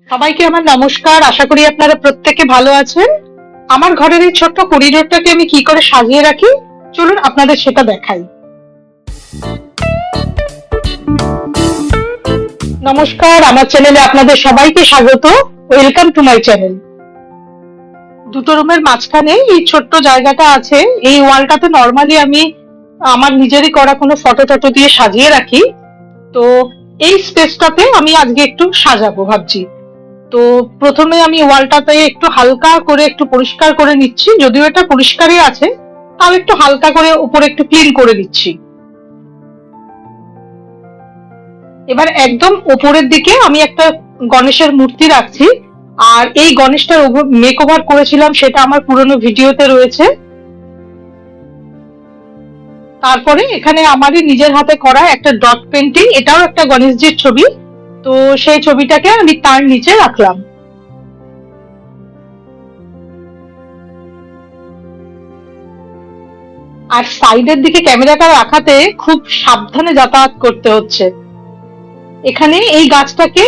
সবাইকে আমার নমস্কার। আশা করি আপনারা প্রত্যেকে ভালো আছেন। আমার ঘরের এই ছোট্ট করিডোরটাকে আমি কি করে সাজিয়ে রাখি, চলুন আপনাদের সেটা দেখাই। নমস্কার, আমার চ্যানেলে আপনাদের সবাইকে স্বাগত। Welcome to my channel. দুটো রুমের মাঝখানে এই ছোট্ট জায়গাটা আছে। এই ওয়ালটাতে নর্মালি আমি আমার নিজেরই করা কোনো ফটো টটো দিয়ে সাজিয়ে রাখি। তো এই স্পেসটাতে আমি আজকে একটু সাজাবো ভাবছি। তো প্রথমে আমি ওয়ালটাতে একটু হালকা করে একটু পরিষ্কার করে নিচ্ছি, যদিও এটা পরিষ্কারই আছে, তাও একটু হালকা করে উপরে একটু ক্লিন করে দিচ্ছি। এবার একদম উপরের দিকে আমি একটা গণেশের মূর্তি রাখছি। আর এই গণেশটার মেক ওভার করেছিলাম, সেটা আমার পুরনো ভিডিওতে রয়েছে। তারপরে এখানে আমারই নিজের হাতে করা একটা ডট পেন্টিং, এটাও একটা গণেশজির ছবি। তো সেই ছবিটাকে আমি তার নিচে রাখলাম। আর সাইডের দিকে ক্যামেরাটা রাখাতে খুব সাবধানে যাতায়াত করতে হচ্ছে। এখানে এই গাছটাকে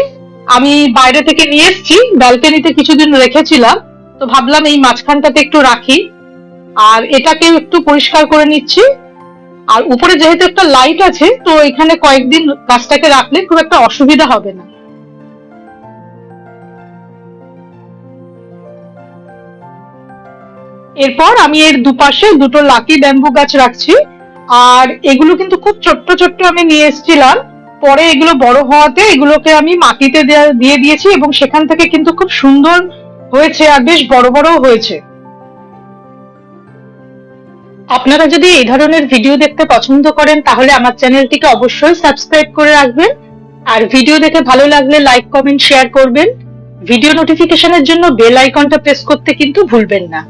আমি বাইরে থেকে নিয়ে এসেছি, ব্যালকনিতে কিছুদিন রেখেছিলাম। তো ভাবলাম এই মাঝখানটাতে একটু রাখি। আর এটাকে একটু পরিষ্কার করে নিচ্ছি। আর উপরে যেহেতু একটা লাইট আছে, তো এখানে কয়েকদিন গাছটাকে রাখলে খুব একটা অসুবিধা হবে না। এরপর আমি এর দুপাশে দুটো লাকি ব্যাম্বু গাছ রাখছি। আর এগুলো কিন্তু খুব ছোট্ট ছোট্ট আমি নিয়ে এসেছিলাম। পরে এগুলো বড় হওয়াতে এগুলোকে আমি মাটিতে দিয়ে দিয়েছি, এবং সেখান থেকে কিন্তু খুব সুন্দর হয়েছে আর বেশ বড় বড় হয়েছে। আপনারা যদি এই ধরনের ভিডিও দেখতে পছন্দ করেন, তাহলে আমার চ্যানেলটিকে অবশ্যই সাবস্ক্রাইব করে রাখবেন। আর ভিডিও দেখে ভালো লাগলে লাইক, কমেন্ট, শেয়ার করবেন। ভিডিও নোটিফিকেশনের জন্য বেল আইকনটা প্রেস করতে কিন্তু ভুলবেন না।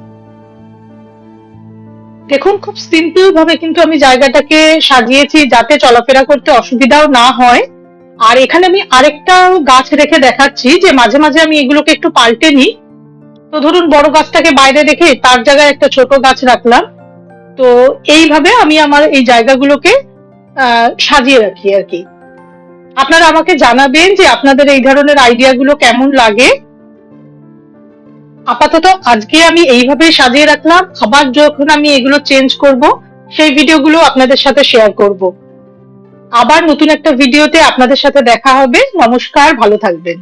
দেখুন, খুব সিম্পল ভাবে কিন্তু আমি জায়গাটাকে সাজিয়েছি, যাতে চলাফেরা করতে অসুবিধাও না হয়। আর এখানে আমি আরেকটা গাছ রেখে দেখাচ্ছি, যে মাঝে মাঝে আমি এগুলোকে একটু পাল্টে নিই। তো ধরুন, বড় গাছটাকে বাইরে রেখে তার জায়গায় একটা ছোট গাছ রাখলাম। তো এইভাবে আমি আমার এই জায়গাগুলোকে সাজিয়ে রাখি আর কি। আপনারা আমাকে জানাবেন যে আপনাদের এই ধরনের আইডিয়া গুলো কেমন লাগে। আপাতত আজকে আমি এইভাবে সাজিয়ে রাখলাম। আবার যখন আমি এগুলো চেঞ্জ করব, সেই ভিডিওগুলো আপনাদের সাথে শেয়ার করব। আবার নতুন একটা ভিডিওতে আপনাদের সাথে দেখা হবে। নমস্কার, ভালো থাকবেন।